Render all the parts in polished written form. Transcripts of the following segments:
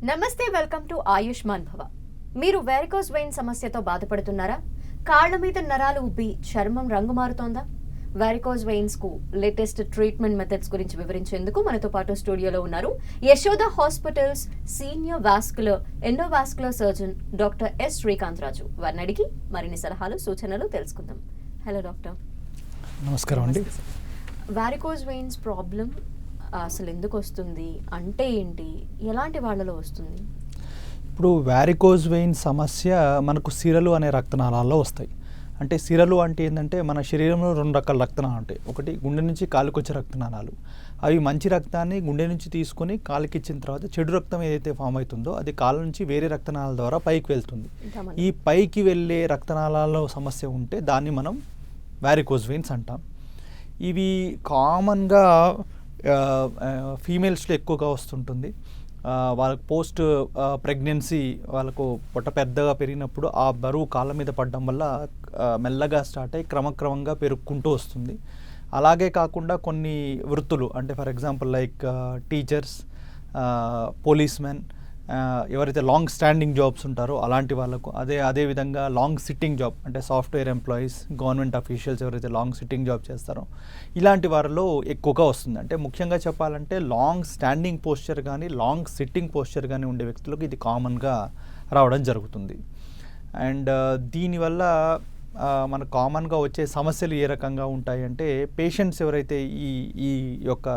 నమస్తే, welcome to Ayushman భవ. మీరు వెరికోస్ వెయిన్ సమస్యతో బాధపడుతున్నారా? కాళ్ల మీద నరాలు ఉబ్బి చర్మం రంగు మారుతోందా? వెరికోస్ వెయిన్స్ కు లేటెస్ట్ ట్రీట్మెంట్ మెథడ్స్ గురించి వివరించేందుకు మనతో పాటు స్టూడియోలో ఉన్నారు Yashoda Hospitals senior vascular endovascular surgeon doctor S Srikanth Raju. వారిని అడిగి మరిన్ని సలహాలు సూచనలు తెలుసుకుందాం. Hello doctor. నమస్కారం అండి. వెరికోస్ వెయిన్స్ ప్రాబ్లం అసలు ఎందుకు వస్తుంది, అంటే ఏంటి, ఎలాంటి వాళ్ళలో వస్తుంది? ఇప్పుడు వారికోజ్ వెయిన్ సమస్య మనకు సిరలు అనే రక్తనాళాల్లో వస్తాయి. అంటే సిరలు అంటే ఏంటంటే మన శరీరంలో రెండు రకాల రక్తనాళాలు ఉంటాయి. ఒకటి గుండె నుంచి కాలుకి వచ్చే రక్తనాళాలు. అవి మంచి రక్తాన్ని గుండె నుంచి తీసుకొని కాలుకి ఇచ్చిన తర్వాత చెడు రక్తం ఏదైతే ఫామ్ అవుతుందో అది కాళ్ళ నుంచి వేరే రక్తనాళాల ద్వారా పైకి వెళ్తుంది. ఈ పైకి వెళ్ళే రక్తనాళాల్లో సమస్య ఉంటే దాన్ని మనం వారికోజ్ వెయిన్స్ అంటాం. ఇవి కామన్గా ఫీమేల్స్లో ఎక్కువగా వస్తుంటుంది. వాళ్ళకు పోస్ట్ ప్రెగ్నెన్సీ వాళ్ళకు పొట్ట పెద్దగా పెరిగినప్పుడు ఆ బరువు కాళ్ళ మీద పడడం వల్ల మెల్లగా స్టార్ట్ అయ్యి క్రమక్రమంగా పెరుగుకుంటూ వస్తుంది. అలాగే కాకుండా కొన్ని వృత్తులు అంటే for example like teachers, policemen, ఎవరైతే లాంగ్ స్టాండింగ్ జాబ్స్ ఉంటారో అలాంటి వాళ్ళకు, అదేవిధంగా లాంగ్ సిట్టింగ్ జాబ్ అంటే సాఫ్ట్వేర్ ఎంప్లాయీస్, గవర్నమెంట్ అఫీషియల్స్ ఎవరైతే లాంగ్ సిట్టింగ్ జాబ్ చేస్తారో ఇలాంటి వారిలో ఎక్కువగా వస్తుంది. అంటే ముఖ్యంగా చెప్పాలంటే లాంగ్ స్టాండింగ్ పోస్చర్ కానీ లాంగ్ సిట్టింగ్ పోస్చర్ కానీ ఉండే వ్యక్తులకు ఇది కామన్గా రావడం జరుగుతుంది. అండ్ దీనివల్ల మనకు కామన్గా వచ్చే సమస్యలు ఏ రకంగా ఉంటాయి అంటే పేషెంట్స్ ఎవరైతే ఈ యొక్క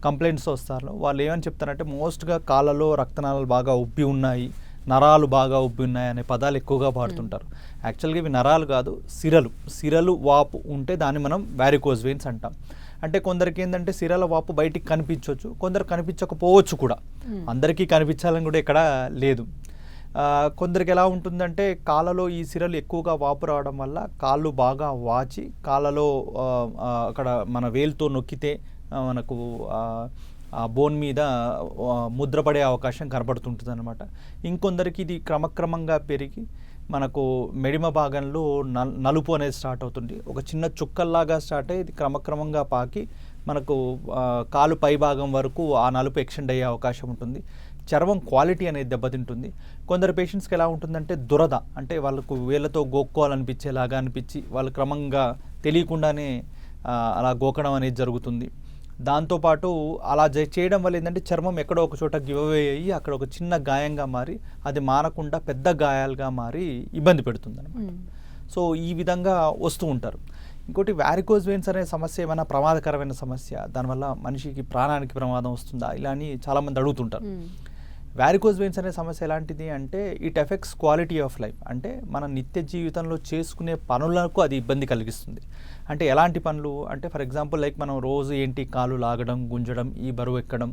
కంప్లైంట్స్ వస్తారో వాళ్ళు ఏమని చెప్తారంటే మోస్ట్గా కాళ్ళలో రక్తనాళాలు బాగా ఉబ్బి ఉన్నాయి, నరాలు బాగా ఉబ్బి ఉన్నాయి అనే పదాలు ఎక్కువగా వాడుతుంటారు. యాక్చువల్గా ఇవి నరాలు కాదు, సిరలు వాపు ఉంటే దాన్ని మనం వారికోజ్ వెయిన్స్ అంటాం. అంటే కొందరికి ఏంటంటే సిరల వాపు బయటికి కనిపించవచ్చు, కొందరు కనిపించకపోవచ్చు కూడా. అందరికీ కనిపించాలని కూడా ఎక్కడ లేదు. కొందరికి ఎలా ఉంటుందంటే కాళ్ళలో ఈ సిరలు ఎక్కువగా వాపు రావడం వల్ల కాళ్ళు బాగా వాచి కాళ్ళలో అక్కడ మన వేలుతో నొక్కితే మనకు బోన్ మీద ముద్రపడే అవకాశం కనబడుతుంటుంది అనమాట. ఇంకొందరికి ఇది క్రమక్రమంగా పెరిగి మనకు మెడిమ భాగంలో నలుపు అనేది స్టార్ట్ అవుతుంది. ఒక చిన్న చుక్కల్లాగా స్టార్ట్ అయ్యి ఇది క్రమక్రమంగా పాకి మనకు కాలు పై భాగం వరకు ఆ నలుపు ఎక్స్టెండ్ అయ్యే అవకాశం ఉంటుంది. చర్మం క్వాలిటీ అనేది దెబ్బతింటుంది. కొందరు పేషెంట్స్కి ఎలా ఉంటుందంటే దురద, అంటే వాళ్ళకు వేళ్ళతో గోక్కోవాలనిపించేలాగా అనిపించి వాళ్ళు క్రమంగా తెలియకుండానే అలా గోకడం అనేది జరుగుతుంది. దాంతోపాటు అలా చేయడం వల్ల ఏంటంటే చర్మం ఎక్కడో ఒక చోట గివ్ అవే అయ్యి అక్కడ ఒక చిన్న గాయంగా మారి అది మారకుండా పెద్ద గాయాలుగా మారి ఇబ్బంది పెడుతుంది అనమాట. సో ఈ విధంగా వస్తూ ఉంటారు. ఇంకోటి వారికోజ్ వెయిన్స్ అనే సమస్య ఏమైనా ప్రమాదకరమైన సమస్య, దానివల్ల మనిషికి ప్రాణానికి ప్రమాదం వస్తుందా ఇలా అని చాలామంది అడుగుతుంటారు. వారికోజ్ వెయిన్స్ అనే సమస్య ఎలాంటిది అంటే it effects quality of life. అంటే మన నిత్య జీవితంలో చేసుకునే పనులకు అది ఇబ్బంది కలిగిస్తుంది. అంటే ఎలాంటి పనులు అంటే ఫర్ ఎగ్జాంపుల్ లైక్ మనం రోజు ఏంటి కాలు లాగడం, గుంజడం, ఈ బరువు ఎక్కడం,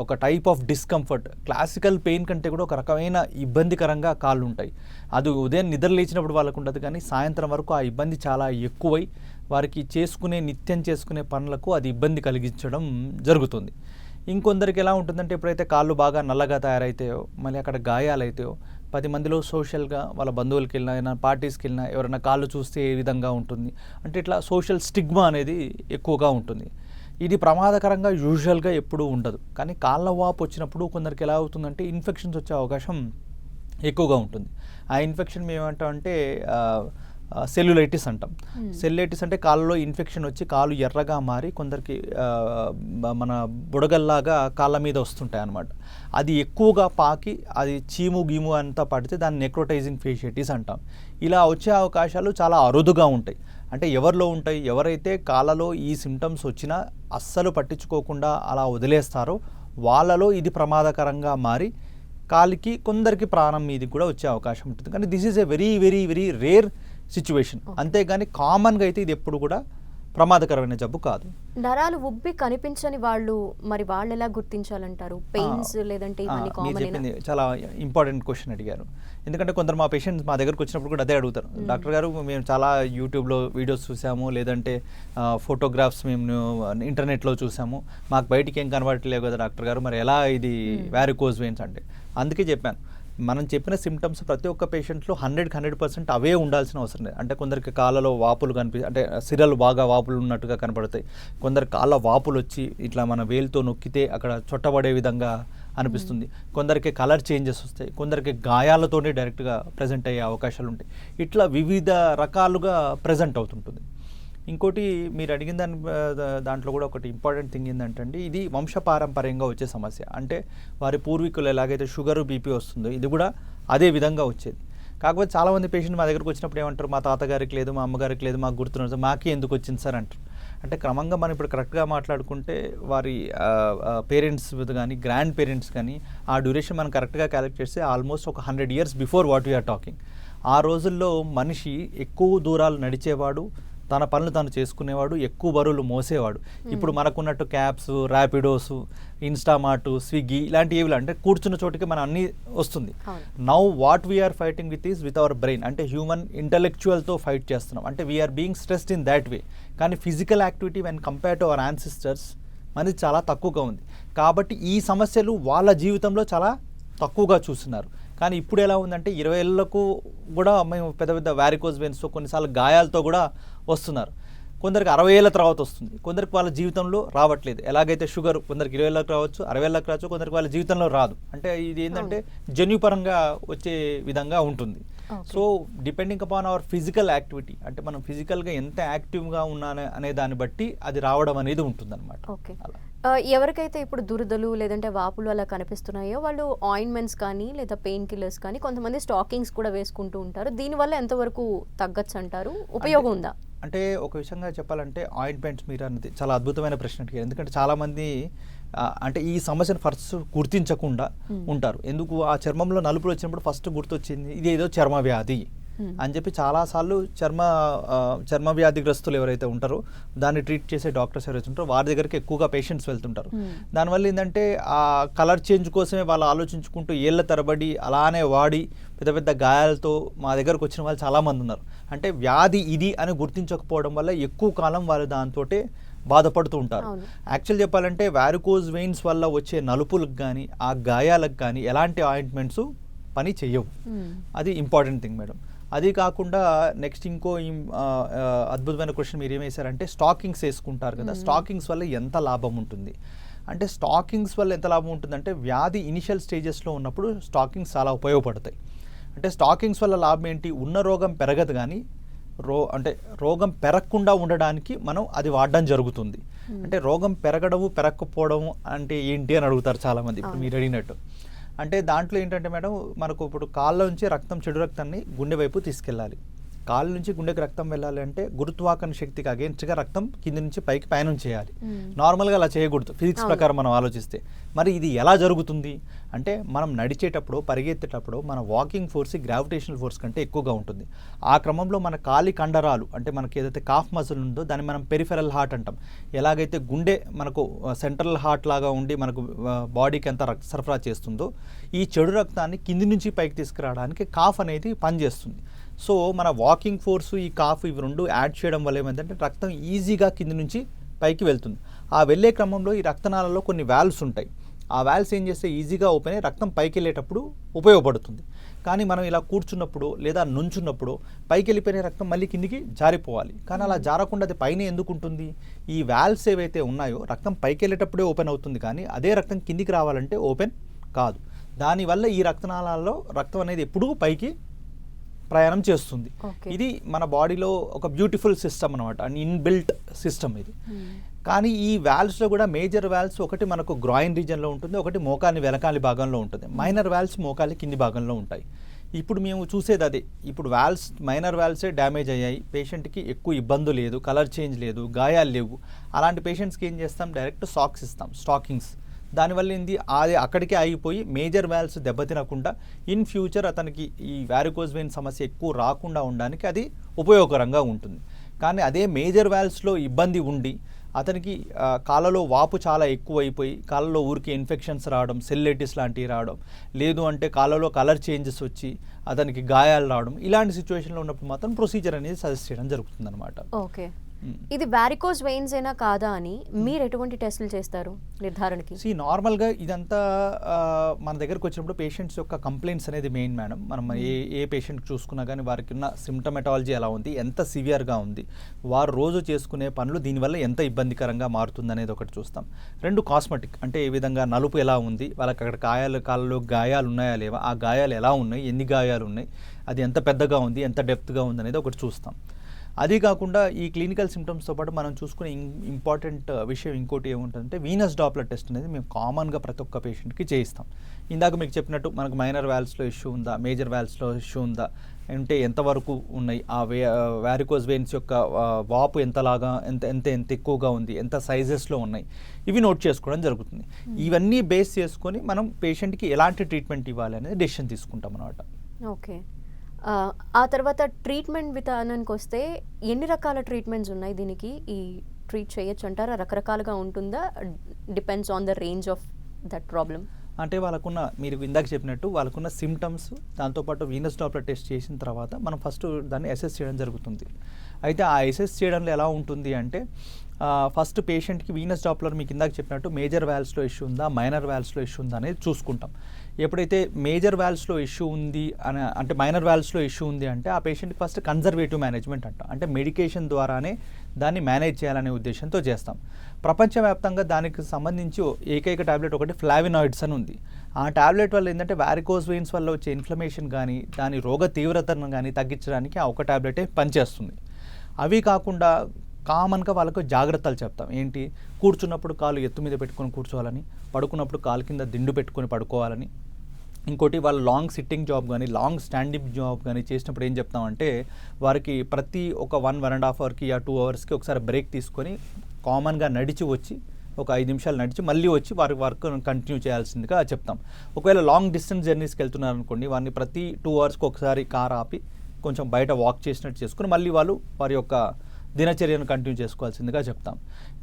ఒక type of discomfort. Classical pain కంటే కూడా ఒక రకమైన ఇబ్బందికరంగా కాళ్ళు ఉంటాయి. అది ఉదయం నిద్ర లేచినప్పుడు వాళ్ళకు ఉండదు, కానీ సాయంత్రం వరకు ఆ ఇబ్బంది చాలా ఎక్కువై వారికి నిత్యం చేసుకునే పనులకు అది ఇబ్బంది కలిగించడం జరుగుతుంది. ఇంకొందరికి ఎలా ఉంటుందంటే ఎప్పుడైతే కాళ్ళు బాగా నల్లగా తయారైతాయో, మళ్ళీ అక్కడ గాయాలైతాయో, 10 మందిలో సోషల్గా వాళ్ళ బంధువులకి వెళ్ళినా ఏదైనా పార్టీస్కి వెళ్ళినా ఎవరైనా కాళ్ళు చూస్తే ఏ విధంగా ఉంటుంది అంటే ఇట్లా సోషల్ స్టిగ్మా అనేది ఎక్కువగా ఉంటుంది. ఇది ప్రమాదకరంగా యూజువల్గా ఎప్పుడూ ఉండదు, కానీ కాళ్ళ వాపు వచ్చినప్పుడు కొందరికి ఎలా అవుతుందంటే ఇన్ఫెక్షన్స్ వచ్చే అవకాశం ఎక్కువగా ఉంటుంది. ఆ ఇన్ఫెక్షన్ మేము ఏమంటామంటే సెల్యులైటిస్ అంటాం. సెల్యులైటిస్ అంటే కాళ్ళలో ఇన్ఫెక్షన్ వచ్చి కాళ్ళు ఎర్రగా మారి కొందరికి మన బుడగల్లాగా కాళ్ళ మీద వస్తుంటాయి అన్నమాట. అది ఎక్కువగా పాకి అది చీము గీము అంతా పడితే దాన్ని నెక్రోటైజింగ్ ఫేషియటిస్ అంటాం. ఇలా వచ్చే అవకాశాలు చాలా అరుదుగా ఉంటాయి. అంటే ఎవరిలో ఉంటాయి, ఎవరైతే కాళ్ళలో ఈ సిమ్టమ్స్ వచ్చినా అస్సలు పట్టించుకోకుండా అలా వదిలేస్తారో వాళ్ళలో ఇది ప్రమాదకరంగా మారి కాలికి కొందరికి ప్రాణం మీదకి కూడా వచ్చే అవకాశం ఉంటుంది. కానీ this is a very very very rare situation. అంతేగాని కామన్గా అయితే ఇది ఎప్పుడు కూడా ప్రమాదకరమైన జబ్బు కాదు. నరాలు ఉబ్బి కనిపించని వాళ్ళు మరి వాళ్ళు ఎలా గుర్తించాలంటారు? పెయిన్స్ లేదంటే ఇవన్నీ కామన్? చాలా ఇంపార్టెంట్ క్వశ్చన్ అడిగారు. ఎందుకంటే కొందరు మా పేషెంట్స్ మా దగ్గరకు వచ్చినప్పుడు కూడా అదే అడుగుతారు, డాక్టర్ గారు మేము చాలా యూట్యూబ్లో వీడియోస్ చూసాము, లేదంటే ఫోటోగ్రాఫ్స్ మేము ఇంటర్నెట్లో చూసాము, మాకు బయటికి ఏం కనబడట్లేదు కదా డాక్టర్ గారు, మరి ఎలా ఇది వారికోజ్ వెయిన్స్ అంటే. అందుకే చెప్పాను మనం చెప్పిన సిమ్టమ్స్ ప్రతి ఒక్క పేషెంట్లో 100% అవే ఉండాల్సిన అవసరం లేదు. అంటే కొందరికి కాళ్ళలో వాపులు అంటే సిరలు బాగా వాపులు ఉన్నట్టుగా కనపడతాయి. కొందరు కాళ్ళ వాపులు వచ్చి ఇట్లా మన వేలుతో నొక్కితే అక్కడ చొట్టబడే విధంగా అనిపిస్తుంది. కొందరికి కలర్ చేంజెస్ వస్తాయి, కొందరికి గాయాలతోనే డైరెక్ట్గా ప్రజెంట్ అయ్యే అవకాశాలు ఉంటాయి. ఇట్లా వివిధ రకాలుగా ప్రజెంట్ అవుతుంటుంది. ఇంకోటి మీరు అడిగిన దాంట్లో కూడా ఒకటి ఇంపార్టెంట్ థింగ్ ఏంటంటే అండి, ఇది వంశపారంపర్యంగా వచ్చే సమస్య. అంటే వారి పూర్వీకులు ఎలాగైతే షుగరు బీపీ వస్తుందో ఇది కూడా అదే విధంగా వచ్చేది. కాకపోతే చాలామంది పేషెంట్ మా దగ్గరకు వచ్చినప్పుడు ఏమంటారు, మా తాతగారికి లేదు, మా అమ్మగారికి లేదు, మాకు గుర్తున్నది, మాకే ఎందుకు వచ్చింది సార్ అంటారు. అంటే క్రమంగా మనం ఇప్పుడు కరెక్ట్గా మాట్లాడుకుంటే వారి పేరెంట్స్ కానీ గ్రాండ్ పేరెంట్స్ కానీ ఆ డ్యూరేషన్ మనం కరెక్ట్గా క్యాలిక్యులేట్ చేస్తే ఆల్మోస్ట్ ఒక 100 years before what we are talking. ఆ రోజుల్లో మనిషి ఎక్కువ దూరాలు నడిచేవాడు, తన పనులు తను చేసుకునేవాడు, ఎక్కువ బరువులు మోసేవాడు. ఇప్పుడు మనకున్నట్టు క్యాబ్స్, ర్యాపిడోస్, ఇన్స్టామార్ట్, స్విగ్గీ ఇలాంటివి అంటే కూర్చున్న చోటికి మనం అన్నీ వస్తుంది. Now what we are fighting with our brain. అంటే హ్యూమన్ ఇంటలెక్చువల్తో ఫైట్ చేస్తున్నాం. అంటే we are being stressed in that way. కానీ physical activity when compare to our ancestors మనది చాలా తక్కువగా ఉంది. కాబట్టి ఈ సమస్యలు వాళ్ళ జీవితంలో చాలా తక్కువగా చూస్తున్నారు. కానీ ఇప్పుడు ఎలా ఉందంటే 20 ఏళ్లకు కూడా మేము పెద్ద పెద్ద వారికోజ్ వెయిన్స్తో కొన్నిసార్లు గాయాలతో కూడా వస్తున్నారు. కొందరికి 60 ఏళ్ళ తర్వాత వస్తుంది, కొందరికి వాళ్ళ జీవితంలో రావట్లేదు. ఎలాగైతే షుగర్ కొందరికి 20 ఏళ్ళకి రావచ్చు, 60 ఏళ్ళకి రావచ్చు, కొందరికి వాళ్ళ జీవితంలో రాదు. అంటే ఇది ఏంటంటే జన్యుపరంగా వచ్చే విధంగా ఉంటుంది. So depending upon our physical activity, అంటే మనం ఫిజికల్గా ఎంత యాక్టివ్గా ఉన్నా అనే దాన్ని బట్టి అది రావడం అనేది ఉంటుందన్నమాట. అలా ఎవరికైతే ఇప్పుడు దురదలు లేదంటే వాపులు అలా కనిపిస్తున్నాయో వాళ్ళు ఆయింట్మెంట్స్ కానీ లేదా పెయిన్ కిల్లర్స్ కానీ కొంతమంది స్టాకింగ్స్ కూడా వేసుకుంటూ ఉంటారు. దీనివల్ల ఎంతవరకు తగ్గచ్చు అంటారు? ఉపయోగం ఉందా? అంటే ఒక విషయంగా చెప్పాలంటే ఆయింట్మెంట్స్ మీరు అనేది చాలా అద్భుతమైన ప్రశ్న అడిగారు. ఎందుకంటే చాలామంది అంటే ఈ సమస్యను ఫస్ట్ గుర్తించకుండా ఉంటారు. ఎందుకు ఆ చర్మంలో నలుపులు వచ్చినప్పుడు ఫస్ట్ గుర్తొచ్చింది ఇది ఏదో చర్మ వ్యాధి అని చెప్పి చాలాసార్లు చర్మ వ్యాధిగ్రస్తులు ఎవరైతే ఉంటారో దాన్ని ట్రీట్ చేసే డాక్టర్స్ ఎవరైతే ఉంటారో వారి దగ్గరికి ఎక్కువగా పేషెంట్స్ వెళ్తుంటారు. దానివల్ల ఏంటంటే ఆ కలర్ చేంజ్ కోసమే వాళ్ళు ఆలోచించుకుంటూ ఏళ్ల తరబడి అలానే వాడి పెద్ద పెద్ద గాయాలతో మా దగ్గరకు వచ్చిన వాళ్ళు చాలామంది ఉన్నారు. అంటే వ్యాధి ఇది అని గుర్తించకపోవడం వల్ల ఎక్కువ కాలం వాళ్ళు దాంతో బాధపడుతూ ఉంటారు. యాక్చువల్ చెప్పాలంటే వారికోజ్ వెయిన్స్ వల్ల వచ్చే నలుపులకు కానీ ఆ గాయాలకు కానీ ఎలాంటి ఆయింట్మెంట్స్ పని చెయ్యవు. అది ఇంపార్టెంట్ థింగ్ మేడం. అది కాకుండా నెక్స్ట్ ఇంకో అద్భుతమైన క్వశ్చన్ మీరు ఏమేశారంటే స్టాకింగ్స్ వేసుకుంటారు కదా, స్టాకింగ్స్ వల్ల ఎంత లాభం ఉంటుంది అంటే స్టాకింగ్స్ వల్ల ఎంత లాభం ఉంటుందంటే వ్యాధి ఇనిషియల్ స్టేజెస్లో ఉన్నప్పుడు స్టాకింగ్స్ చాలా ఉపయోగపడతాయి. అంటే స్టాకింగ్స్ వల్ల లాభం ఏంటి, ఉన్న రోగం పెరగదు కానీ అంటే రోగం పెరగకుండా ఉండడానికి మనం అది వాడడం జరుగుతుంది. అంటే రోగం పెరగడము పెరగకపోవడము అంటే ఏంటి అని అడుగుతారు చాలామంది ఇప్పుడు మీరు అడిగినట్టు. అంటే దాంట్లో ఏంటంటే మేడం మనకు ఇప్పుడు కాళ్ళ నుంచి రక్తం చెడు రక్తాన్ని గుండె వైపు తీసుకెళ్ళాలి. కాళ్ళ నుంచి గుండెకి రక్తం వెళ్ళాలి అంటే గురుత్వాకర్షణ శక్తికి అగేన్స్ట్గా రక్తం కింద నుంచి పైకి పయనం చేయాలి. నార్మల్గా అలా చేయకూడదు ఫిజిక్స్ ప్రకారం మనం ఆలోచిస్తే. మరి ఇది ఎలా జరుగుతుంది అంటే మనం నడిచేటప్పుడు పరిగెత్తేటప్పుడు మన వాకింగ్ ఫోర్స్ గ్రావిటేషనల్ ఫోర్స్ కంటే ఎక్కువగా ఉంటుంది. ఆ క్రమంలో మన కాలి కండరాలు అంటే మనకి ఏదైతే కాఫ్ మజిల్ ఉందో దాన్ని మనం పెరిఫెరల్ హార్ట్ అంటాం. ఎలాగైతే గుండె మనకు సెంట్రల్ హార్ట్ లాగా ఉండి మనకు బాడీకి ఎంత రక్త సరఫరా చేస్తుందో ఈ చెడు రక్తాన్ని కింది నుంచి పైకి తీసుకురావడానికి కాఫ్ అనేది పనిచేస్తుంది. సో మన వాకింగ్ ఫోర్సు ఈ కాఫ్ ఇవి రెండు యాడ్ చేయడం వల్ల ఏమైందంటే రక్తం ఈజీగా కింది నుంచి పైకి వెళ్తుంది. ఆ వెళ్ళే క్రమంలో ఈ రక్తనాళాల్లో కొన్ని వాల్వ్స్ ఉంటాయి. ఆ వాల్వ్స్ ఏం చేస్తే ఈజీగా ఓపెన్ అయ్యి రక్తం పైకి వెళ్ళేటప్పుడు ఉపయోగపడుతుంది. కానీ మనం ఇలా కూర్చున్నప్పుడు లేదా నుంచున్నప్పుడు పైకి వెళ్ళిపోయిన రక్తం మళ్ళీ కిందికి జారిపోవాలి. కానీ అలా జారకుండా అది పైన ఎందుకు ఉంటుంది, ఈ వాల్వ్స్ ఏవైతే ఉన్నాయో రక్తం పైకి వెళ్ళేటప్పుడే ఓపెన్ అవుతుంది కానీ అదే రక్తం కిందికి రావాలంటే ఓపెన్ కాదు. దానివల్ల ఈ రక్తనాళాల్లో రక్తం అనేది ఎప్పుడూ పైకి ప్రయాణం చేస్తుంది. ఇది మన బాడీలో ఒక బ్యూటిఫుల్ సిస్టమ్ అనమాట, ఇన్బిల్ట్ సిస్టమ్ ఇది. కానీ ఈ వాల్వ్స్లో కూడా మేజర్ వాల్వ్స్ ఒకటి మనకు గ్రాయిన్ రీజన్లో ఉంటుంది, ఒకటి మోకాలి వెనకాలి భాగంలో ఉంటుంది. మైనర్ వాల్వ్స్ మోకాలి కింది భాగంలో ఉంటాయి. ఇప్పుడు మేము చూసేది అదే. ఇప్పుడు వాల్వ్స్ మైనర్ వాల్వ్సే డ్యామేజ్ అయ్యాయి, పేషెంట్కి ఎక్కువ ఇబ్బంది లేదు, కలర్ చేంజ్ లేదు, గాయాలు లేవు. అలాంటి పేషెంట్స్కి ఏం చేస్తాం, డైరెక్ట్ సాక్స్ ఇస్తాం, స్టాకింగ్స్. దానివల్ల ఏంది అది అక్కడికే ఆగిపోయి మేజర్ వాల్వ్స్ దెబ్బతినకుండా ఇన్ ఫ్యూచర్ అతనికి ఈ వారికోజ్ వెయిన్ సమస్య ఎక్కువ రాకుండా ఉండడానికి అది ఉపయోగకరంగా ఉంటుంది. కానీ అదే మేజర్ వాల్వ్స్లో ఇబ్బంది ఉండి అతనికి కాళ్ళలో వాపు చాలా ఎక్కువైపోయి కాళ్ళలో ఊరికి ఇన్ఫెక్షన్స్ రావడం, సెల్లైటిస్ లాంటివి రావడం, లేదు అంటే కాళ్ళలో కలర్ చేంజెస్ వచ్చి అతనికి గాయాలు రావడం, ఇలాంటి సిచ్యువేషన్లో ఉన్నప్పుడు మాత్రం ప్రొసీజర్ అనేది సజెస్ట్ చేయడం జరుగుతుంది అనమాట. ఓకే. ఇది వారికోస్ వెయిన్స్ అయినా కాదా అని మీరు ఎటువంటి టెస్టులు చేస్తారు నిర్ధారణకి? నార్మల్గా ఇదంతా మన దగ్గరకు వచ్చినప్పుడు పేషెంట్స్ యొక్క కంప్లైంట్స్ అనేది మెయిన్ మేడం. మనం ఏ పేషెంట్ చూసుకున్నా కానీ వారికి ఉన్న సిమ్టమెటాలజీ ఎలా ఉంది, ఎంత సివియర్గా ఉంది, వారు రోజు చేసుకునే పనులు దీనివల్ల ఎంత ఇబ్బందికరంగా మారుతుంది అనేది ఒకటి చూస్తాం. 2 కాస్మెటిక్, అంటే ఏ విధంగా నలుపు ఎలా ఉంది, వాళ్ళకి అక్కడ కాళ్ళలో గాయాలు ఉన్నాయా లేవా, ఆ గాయాలు ఎలా ఉన్నాయి, ఎన్ని గాయాలు ఉన్నాయి, అది ఎంత పెద్దగా ఉంది, ఎంత డెప్త్గా ఉంది అనేది ఒకటి చూస్తాం. అది కాకుండా ఈ క్లినికల్ సిమ్టమ్స్తో పాటు మనం చూసుకునే ఇంపార్టెంట్ విషయం ఇంకోటి ఏముంటుందంటే వీనస్ డాప్లర్ టెస్ట్ అనేది మేము కామన్గా ప్రతి ఒక్క పేషెంట్కి చేయిస్తాం. ఇందాక మీకు చెప్పినట్టు మనకు మైనర్ వాల్వ్స్లో ఇష్యూ ఉందా, మేజర్ వాల్వ్స్లో ఇష్యూ ఉందా, అంటే ఎంతవరకు ఉన్నాయి, ఆ వారికోస్ వెయిన్స్ యొక్క వాపు ఎంతలాగా ఎంత ఎక్కువగా ఉంది, ఎంత సైజెస్లో ఉన్నాయి, ఇవి నోట్ చేసుకోవడం జరుగుతుంది. ఇవన్నీ బేస్ చేసుకొని మనం పేషెంట్కి ఎలాంటి ట్రీట్మెంట్ ఇవ్వాలి అనేది డెసిషన్ తీసుకుంటాం అన్నమాట. ఓకే. ఆ తర్వాత ట్రీట్మెంట్ విధానానికి వస్తే ఎన్ని రకాల ట్రీట్మెంట్స్ ఉన్నాయి దీనికి? ఈ ట్రీట్ చేయొచ్చు అంటారా? రకరకాలుగా ఉంటుందా? Depends on the range of that problem. అంటే వాళ్ళకున్న, మీరు ఇందాక చెప్పినట్టు వాళ్ళకున్న సిమ్టమ్స్, దాంతోపాటు వీనస్ డాప్లర్ టెస్ట్ చేసిన తర్వాత మనం ఫస్ట్ దాన్ని అసెస్ చేయడం జరుగుతుంది. అయితే ఆ అసెస్ చేయడంలో ఎలా ఉంటుంది అంటే ఫస్ట్ పేషెంట్కి వీనస్ డాప్లర్ మీకు ఇందాక చెప్పినట్టు మేజర్ వాల్వ్స్లో ఇష్యూ ఉందా, మైనర్ వాల్వ్స్లో ఇష్యూ ఉందా అనేది చూసుకుంటాం. ఎప్పుడైతే మేజర్ వాల్వ్స్లో ఇష్యూ ఉంది అంటే మైనర్ వాల్వ్స్లో ఇష్యూ ఉంది అంటే ఆ పేషెంట్కి ఫస్ట్ కన్జర్వేటివ్ మేనేజ్మెంట్ అంటాం. అంటే మెడికేషన్ ద్వారానే దాన్ని మేనేజ్ చేయాలనే ఉద్దేశంతో చేస్తాం. ప్రపంచవ్యాప్తంగా దానికి సంబంధించి ఏకైక టాబ్లెట్ ఒకటి ఫ్లావినాయిడ్స్ అని ఉంది. ఆ టాబ్లెట్ వల్ల ఏంటంటే వారికోస్ వెయిన్స్ వల్ల వచ్చే ఇన్ఫ్లమేషన్ కానీ దాని రోగ తీవ్రతను కానీ తగ్గించడానికి ఆ ఒక టాబ్లెటే పనిచేస్తుంది. అవి కాకుండా కామన్గా వాళ్ళకు జాగ్రత్తలు చెప్తాం. ఏంటి, కూర్చున్నప్పుడు కాలు ఎత్తు మీద పెట్టుకొని కూర్చోవాలని, పడుకున్నప్పుడు కాలు కింద దిండు పెట్టుకొని పడుకోవాలని. ఇంకోటి వాళ్ళు లాంగ్ సిట్టింగ్ జాబ్ కానీ లాంగ్ స్టాండింగ్ జాబ్ కానీ చేసినప్పుడు ఏం చెప్తామంటే వారికి ప్రతి ఒక 1.5 అవర్కి 2 అవర్స్కి ఒకసారి బ్రేక్ తీసుకొని కామన్గా నడిచి వచ్చి ఒక 5 నిమిషాలు నడిచి మళ్ళీ వచ్చి వారి వర్క్ కంటిన్యూ చేయాల్సిందిగా చెప్తాం. ఒకవేళ లాంగ్ డిస్టెన్స్ జర్నీస్కి వెళ్తున్నారనుకోండి, వారిని ప్రతి 2 అవర్స్కి ఒకసారి కార్ ఆపి కొంచెం బయట వాక్ చేసినట్టు చేసుకుని మళ్ళీ వాళ్ళు వారి యొక్క దినచర్యను కంటిన్యూ చేసుకోవాల్సిందిగా చెప్తాం.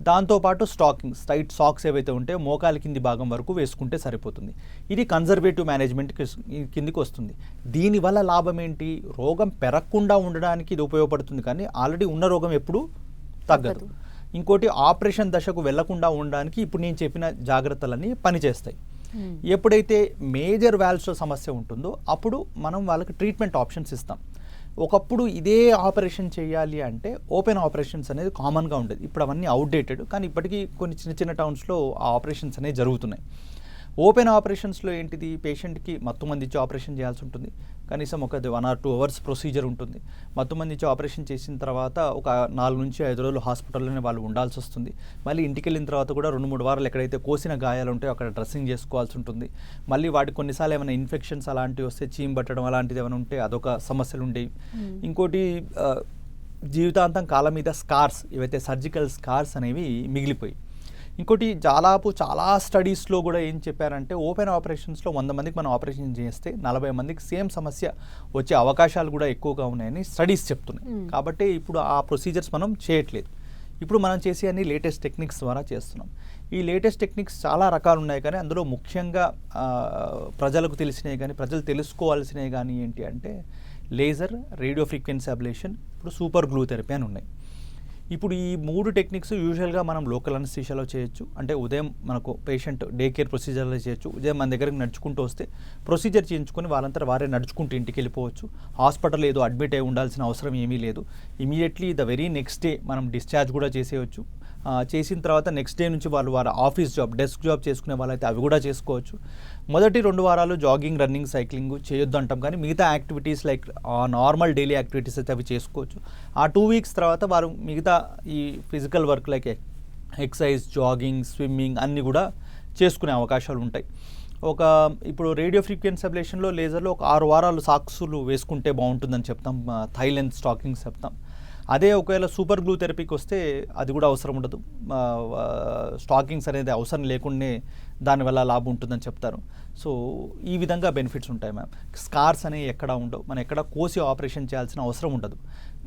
దాంతోపాటు స్టాకింగ్, టైట్ సాక్స్ ఏవైతే ఉంటే మోకాలి కింది భాగం వరకు వేసుకుంటే సరిపోతుంది. ఇది కన్జర్వేటివ్ మేనేజ్మెంట్ కిందికి వస్తుంది. దీనివల్ల లాభం ఏంటి, రోగం పెరగకుండా ఉండడానికి ఇది ఉపయోగపడుతుంది, కానీ ఆల్రెడీ ఉన్న రోగం ఎప్పుడూ తగ్గదు. ఇంకోటి, ఆపరేషన్ దశకు వెళ్లకుండా ఉండడానికి ఇప్పుడు నేను చెప్పిన జాగ్రత్తలన్నీ పనిచేస్తాయి. ఎప్పుడైతే మేజర్ వాల్వ్స్లో సమస్య ఉంటుందో అప్పుడు మనం వాళ్ళకి ట్రీట్మెంట్ ఆప్షన్స్ ఇస్తాం. ఒకప్పుడు ఇదే ఆపరేషన్ చేయాలి అంటే ఓపెన్ ఆపరేషన్స్ అనేది కామన్గా ఉండేది. ఇప్పుడు అవన్నీ అవుట్డేటెడ్, కానీ ఇప్పటికీ కొన్ని చిన్న టౌన్స్లో ఆ ఆపరేషన్స్ అనేవి జరుగుతున్నాయి. ఓపెన్ ఆపరేషన్స్లో ఏంటిది, పేషెంట్కి మత్తుమందించి ఆపరేషన్ చేయాల్సి ఉంటుంది. కనీసం ఒక 1 or 2 అవర్స్ ప్రొసీజర్ ఉంటుంది. మత్తుమందించి ఆపరేషన్ చేసిన తర్వాత ఒక 4 నుంచి 5 రోజులు హాస్పిటల్లోనే వాళ్ళు ఉండాల్సి వస్తుంది. మళ్ళీ ఇంటికి వెళ్ళిన తర్వాత కూడా 2-3 వారాలు ఎక్కడైతే కోసిన గాయాలు ఉంటాయో అక్కడ డ్రెస్సింగ్ చేసుకోవాల్సి ఉంటుంది. మళ్ళీ వాటికి కొన్నిసార్లు ఏమైనా ఇన్ఫెక్షన్స్ అలాంటివి వస్తే, చీమ్ పట్టడం అలాంటిది ఏమైనా ఉంటే అదొక సమస్యలు ఉండేవి. ఇంకోటి, జీవితాంతం కాళ్ళ మీద స్కార్స్, ఏవైతే సర్జికల్ స్కార్స్ అనేవి మిగిలిపోయి. ఇంకోటి, చాలా స్టడీస్లో కూడా ఏం చెప్పారంటే ఓపెన్ ఆపరేషన్స్లో 100 మందికి మనం ఆపరేషన్ చేస్తే 40 మందికి సేమ్ సమస్య వచ్చే అవకాశాలు కూడా ఎక్కువగా ఉన్నాయని స్టడీస్ చెప్తున్నాయి. కాబట్టి ఇప్పుడు ఆ ప్రొసీజర్స్ మనం చేయట్లేదు. ఇప్పుడు మనం చేసే అన్ని లేటెస్ట్ టెక్నిక్స్ ద్వారా చేస్తున్నాం. ఈ లేటెస్ట్ టెక్నిక్స్ చాలా రకాలు ఉన్నాయి, కానీ అందులో ముఖ్యంగా ప్రజలకు తెలిసినవి కానీ ప్రజలు తెలుసుకోవాల్సినవి కానీ ఏంటి అంటే లేజర్, రేడియో ఫ్రీక్వెన్సీ అబ్లేషన్, ఇప్పుడు సూపర్ గ్లూ థెరపీ అని ఉన్నాయి. ఇప్పుడు ఈ 3 టెక్నిక్స్ యూజువల్గా మనం లోకల్ అనస్థీషియాలో చేయొచ్చు. అంటే ఉదయం మనకు పేషెంట్ డే కేర్ ప్రొసీజర్లో చేయొచ్చు. ఉదయం మన దగ్గరికి నడుచుకుంటూ వస్తే ప్రొసీజర్ చేయించుకొని వాళ్ళంతా వారే నడుచుకుంటూ ఇంటికి వెళ్ళిపోవచ్చు. హాస్పిటల్ ఏదో అడ్మిట్ అయి ఉండాల్సిన అవసరం ఏమీ లేదు. Immediately the very next day మనం డిశ్చార్జ్ కూడా చేసేయచ్చు. చేసిన తర్వాత నెక్స్ట్ డే నుంచి వారి ఆఫీస్ జాబ్, డెస్క్ జాబ్ చేసుకునే వాళ్ళైతే అవి కూడా చేసుకోవచ్చు. మొదటి 2 వారాలు జాగింగ్, రన్నింగ్, సైక్లింగ్ చేయొద్దు అంటాం, కానీ మిగతా activities like normal daily activities అయితే అవి చేసుకోవచ్చు. ఆ 2 వీక్స్ తర్వాత వారు మిగతా ఈ physical work like exercise, jogging, swimming అన్నీ కూడా చేసుకునే అవకాశాలు ఉంటాయి. ఇప్పుడు రేడియో ఫ్రీక్వెన్సీ అబ్లేషన్లో, లేజర్లో ఒక 6 వారాలు సాక్సులు వేసుకుంటే బాగుంటుందని చెప్తాం, థై లెంత్ స్టాకింగ్స్ చెప్తాం. అదే ఒకవేళ సూపర్ గ్లూ థెరపీకి వస్తే అది కూడా అవసరం ఉండదు. స్టాకింగ్స్ అనేది అవసరం లేకుండానే దానివల్ల లాభం ఉంటుందని చెప్తారు. సో ఈ విధంగా బెనిఫిట్స్ ఉంటాయి మ్యామ్. స్కార్స్ అనేవి ఎక్కడ ఉండవు, మనం ఎక్కడ కోసి ఆపరేషన్ చేయాల్సిన అవసరం ఉండదు.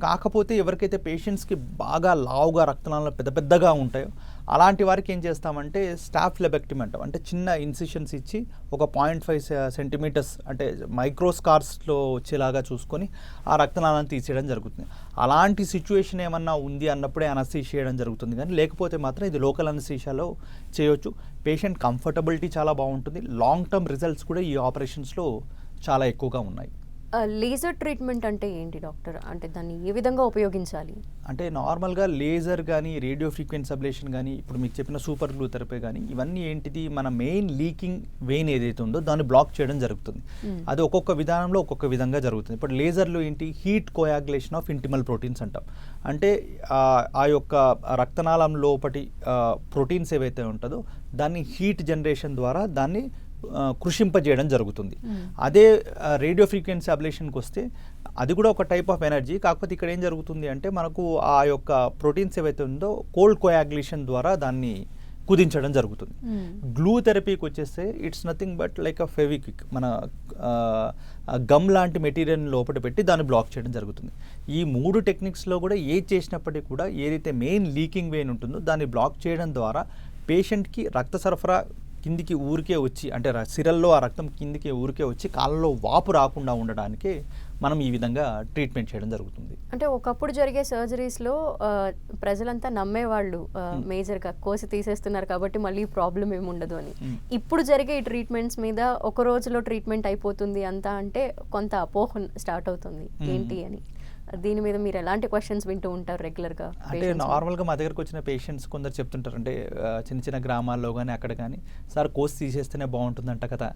కాకపోతే ఎవరికైతే పేషెంట్స్కి బాగా లావుగా రక్తనాళాలు పెద్ద పెద్దగా ఉంటాయో అలాంటి వారికి ఏం చేస్తామంటే స్టాఫ్ లెబెక్టమీ అంటాం. అంటే చిన్న ఇన్సిషన్స్ ఇచ్చి ఒక 0.5 సెంటీమీటర్స్ అంటే మైక్రోస్కార్స్లో వచ్చేలాగా చూసుకొని ఆ రక్తనాళాన్ని తీసేయడం జరుగుతుంది. అలాంటి సిచ్యువేషన్ ఏమన్నా ఉంది అన్నప్పుడే అనస్థీషియా చేయడం జరుగుతుంది, కానీ లేకపోతే మాత్రం ఇది లోకల్ అనస్థీషియాలో చేయొచ్చు. పేషెంట్ కంఫర్టబిలిటీ చాలా బాగుంటుంది. లాంగ్ టర్మ్ రిజల్ట్స్ కూడా ఈ ఆపరేషన్స్లో చాలా ఎక్కువగా ఉన్నాయి. లేజర్ ట్రీట్మెంట్ అంటే ఏంటి డాక్టర్? అంటే దాన్ని ఏ విధంగా ఉపయోగించాలి? అంటే నార్మల్గా లేజర్ కానీ రేడియో ఫ్రీక్వెన్సీ అబ్లేషన్ కానీ ఇప్పుడు మీకు చెప్పిన సూపర్ గ్లూ థెరపీ కానీ ఇవన్నీ ఏంటిది, మన మెయిన్ లీకింగ్ వెయిన్ ఏదైతే ఉందో దాన్ని బ్లాక్ చేయడం జరుగుతుంది. అది ఒక్కొక్క విధానంలో ఒక్కొక్క విధంగా జరుగుతుంది. ఇప్పుడు లేజర్లో ఏంటి, హీట్ కోయాగులేషన్ ఆఫ్ ఇంటిమల్ ప్రోటీన్స్ అంటాం. అంటే ఆ యొక్క రక్తనాళం లోపటి ప్రోటీన్స్ ఏవైతే ఉంటుందో దాన్ని హీట్ జనరేషన్ ద్వారా దాన్ని కృషింపజేయడం జరుగుతుంది. అదే రేడియో ఫ్రీక్వెన్సీ అబ్లేషన్కి వస్తే అది కూడా ఒక టైప్ ఆఫ్ ఎనర్జీ, కాకపోతే ఇక్కడ ఏం జరుగుతుంది అంటే మనకు ఆ యొక్క ప్రోటీన్స్ ఏవైతే ఉందో కోల్డ్ కోయాగులేషన్ ద్వారా దాన్ని కుదించడం జరుగుతుంది. గ్లూ థెరపీకి వచ్చేస్తే it's nothing but like a Fevikwik, మన గమ్ లాంటి మెటీరియల్ లోపల పెట్టి దాన్ని బ్లాక్ చేయడం జరుగుతుంది. ఈ 3 టెక్నిక్స్లో కూడా ఏది చేసినప్పటికీ కూడా ఏదైతే మెయిన్ లీకింగ్ వెయిన్ ఉంటుందో దాన్ని బ్లాక్ చేయడం ద్వారా పేషెంట్కి రక్త సరఫరా కిందికి ఊరికే వచ్చి, అంటే సిరల్లో ఆ రక్తం కిందికి ఊరికే వచ్చి కాళ్ళలో వాపు రాకుండా ఉండడానికి మనం ఈ విధంగా ట్రీట్మెంట్ చేయడం జరుగుతుంది. అంటే ఒకప్పుడు జరిగే సర్జరీస్లో ప్రజలంతా నమ్మేవాళ్ళు మేజర్గా కోసి తీసేస్తున్నారు కాబట్టి మళ్ళీ ప్రాబ్లం ఏమి ఉండదు అని. ఇప్పుడు జరిగే ఈ ట్రీట్మెంట్స్ మీద ఒక రోజులో ట్రీట్మెంట్ అయిపోతుంది అంతా అంటే కొంత అపోహ స్టార్ట్ అవుతుంది ఏంటి అని. దీని మీద మీరు ఎలాంటి క్వశ్చన్స్ వింటూ ఉంటారు రెగ్యులర్గా? అంటే నార్మల్గా మా దగ్గరకు వచ్చిన పేషెంట్స్ కొందరు చెప్తుంటారు, అంటే చిన్న చిన్న గ్రామాల్లో కానీ అక్కడ కానీ, సార్ కోర్స్ తీసేస్తేనే బాగుంటుందంట కదా,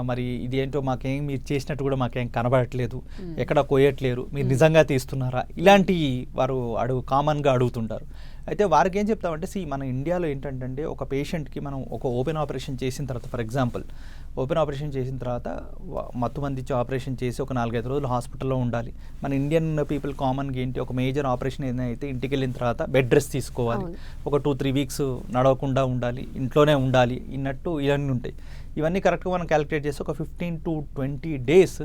మరి ఇదేంటో మాకేం మీరు చేసినట్టు కూడా మాకేం కనబడట్లేదు, ఎక్కడ కోయట్లేరు, మీరు నిజంగా తీస్తున్నారా, ఇలాంటి వారు కామన్గా అడుగుతుంటారు. అయితే వారికి ఏం చెప్తామంటే, మన ఇండియాలో ఏంటంటే ఒక పేషెంట్కి మనం ఒక ఓపెన్ ఆపరేషన్ చేసిన తర్వాత, ఫర్ ఎగ్జాంపుల్ ఓపెన్ ఆపరేషన్ చేసిన తర్వాత మత్తు మందించి ఆపరేషన్ చేసి ఒక 4-5 రోజులు హాస్పిటల్లో ఉండాలి. మన ఇండియన్ పీపుల్ కామన్గా ఏంటి, ఒక మేజర్ ఆపరేషన్ ఏదైనా అయితే ఇంటికి వెళ్ళిన తర్వాత బెడ్ రెస్ట్ తీసుకోవాలి, ఒక 2-3 వీక్స్ నడవకుండా ఉండాలి, ఇంట్లోనే ఉండాలి ఇన్నట్టు ఇవన్నీ ఉంటాయి. ఇవన్నీ కరెక్ట్గా మనం క్యాలిక్యులేట్ చేసి ఒక 15 to 20 days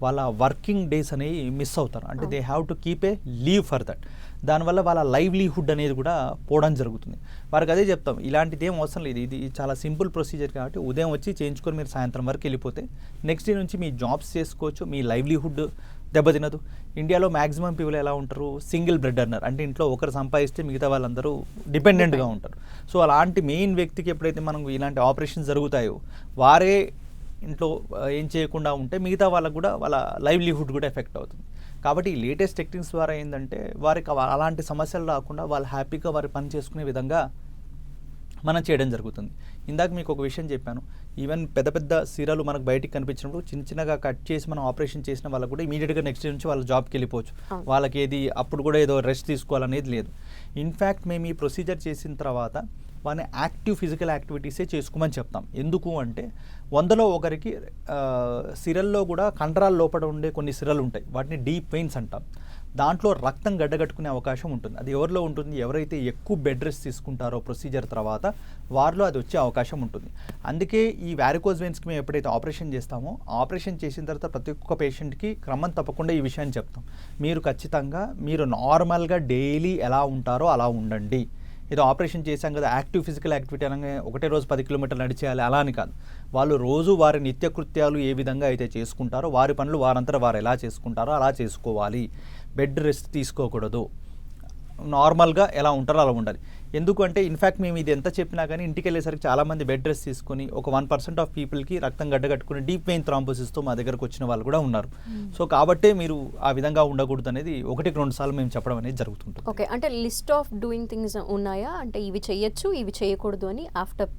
వాళ్ళ వర్కింగ్ డేస్ అనేవి మిస్ అవుతారు. అంటే they have to keep a leave for that. దానివల్ల వాళ్ళ లైవ్లీహుడ్ అనేది కూడా పోవడం జరుగుతుంది. వారికి అదే చెప్తాం, ఇలాంటిది ఏం అవసరం లేదు, ఇది చాలా సింపుల్ ప్రొసీజర్ కాబట్టి ఉదయం వచ్చి చేయించుకొని మీరు సాయంత్రం వరకు వెళ్ళిపోతే నెక్స్ట్ డే నుంచి మీ జాబ్స్ చేసుకోవచ్చు, మీ లైవ్లీహుడ్ దెబ్బతినదు. ఇండియాలో మ్యాక్సిమం పీపుల్ ఎలా ఉంటారు, సింగిల్ బ్రెడ్ అర్నర్, అంటే ఇంట్లో ఒకరు సంపాదిస్తే మిగతా వాళ్ళందరూ డిపెండెంట్గా ఉంటారు. సో అలాంటి మెయిన్ వ్యక్తికి ఎప్పుడైతే మనం ఇలాంటి ఆపరేషన్స్ జరుగుతాయో వారే ఇంట్లో ఏం చేయకుండా ఉంటే మిగతా వాళ్ళకు కూడా వాళ్ళ లైవ్లీహుడ్ కూడా ఎఫెక్ట్ అవుతుంది. కాబట్టి ఈ లేటెస్ట్ టెక్నిక్స్ ద్వారా ఏంటంటే వారికి అలాంటి సమస్యలు రాకుండా వాళ్ళు హ్యాపీగా వారి పని చేసుకునే విధంగా మనం చేయడం జరుగుతుంది. ఇందాక మీకు ఒక విషయం చెప్పాను, ఈవెన్ పెద్ద పెద్ద సిరాలు మనకు బయటికి కనిపించినప్పుడు చిన్న చిన్నగా కట్ చేసి మనం ఆపరేషన్ చేసిన వాళ్ళకు కూడా ఇమీడియట్గా నెక్స్ట్ డే నుంచి వాళ్ళ జాబ్కి వెళ్ళిపోవచ్చు. వాళ్ళకి ఏది అప్పుడు కూడా ఏదో రెస్ట్ తీసుకోవాలనేది లేదు. ఇన్ఫ్యాక్ట్ మేము ఈ ప్రొసీజర్ చేసిన తర్వాత వాళ్ళని యాక్టివ్ ఫిజికల్ యాక్టివిటీసే చేసుకోమని చెప్తాం. ఎందుకు అంటే 100లో ఒకరికి సిరల్లో కూడా కండరాల లోపల ఉండే కొన్ని సిరలు ఉంటాయి, వాటిని డీప్ వెయిన్స్ అంటాం. దాంట్లో రక్తం గడ్డగట్టుకునే అవకాశం ఉంటుంది. అది ఎవరిలో ఉంటుంది, ఎవరైతే ఎక్కువ బెడ్ రెస్ట్ తీసుకుంటారో ప్రొసీజర్ తర్వాత వారిలో అది వచ్చే అవకాశం ఉంటుంది. అందుకే ఈ వారికోజ్ వెయిన్స్కి మేము ఎప్పుడైతే ఆపరేషన్ చేస్తామో, ఆపరేషన్ చేసిన తర్వాత ప్రతి ఒక్క పేషెంట్కి క్రమం తప్పకుండా ఈ విషయాన్ని చెప్తాం, మీరు ఖచ్చితంగా మీరు నార్మల్గా డైలీ ఎలా ఉంటారో అలా ఉండండి. ఏదో ఆపరేషన్ చేశాం కదా యాక్టివ్ ఫిజికల్ యాక్టివిటీ అనగా ఒకటే రోజు 10 కిలోమీటర్లు నడిచేయాలి అలా అని కాదు. వాళ్ళు రోజు వారి నిత్యకృత్యాలు ఏ విధంగా అయితే చేసుకుంటారో వారి పనులు వారంతా వారు ఎలా చేసుకుంటారో అలా చేసుకోవాలి. బెడ్ రెస్ట్ తీసుకోకూడదు, నార్మల్గా ఎలా ఉంటారో అలా ఉండాలి. ఎందుకంటే ఇన్ఫ్యాక్ట్ మేము ఇది ఎంత చెప్పినా కానీ ఇంటికి వెళ్ళేసరికి చాలామంది బెడ్ రెస్ట్ తీసుకొని ఒక 1% ఆఫ్ పీపుల్కి రక్తం గడ్డగట్టుకుని డీప్ వెయిన్ థ్రాంబోసిస్తో మా దగ్గరకు వచ్చిన వాళ్ళు కూడా ఉన్నారు. సో కాబట్టే మీరు ఆ విధంగా ఉండకూడదు అనేది 1-2 సార్లు మేము చెప్పడం అనేది జరుగుతుంటుంది. ఓకే, అంటే లిస్ట్ ఆఫ్ డూయింగ్ థింగ్స్ ఉన్నాయా, అంటే ఇవి చేయొచ్చు ఇవి చేయకూడదు అని ఆఫ్టర్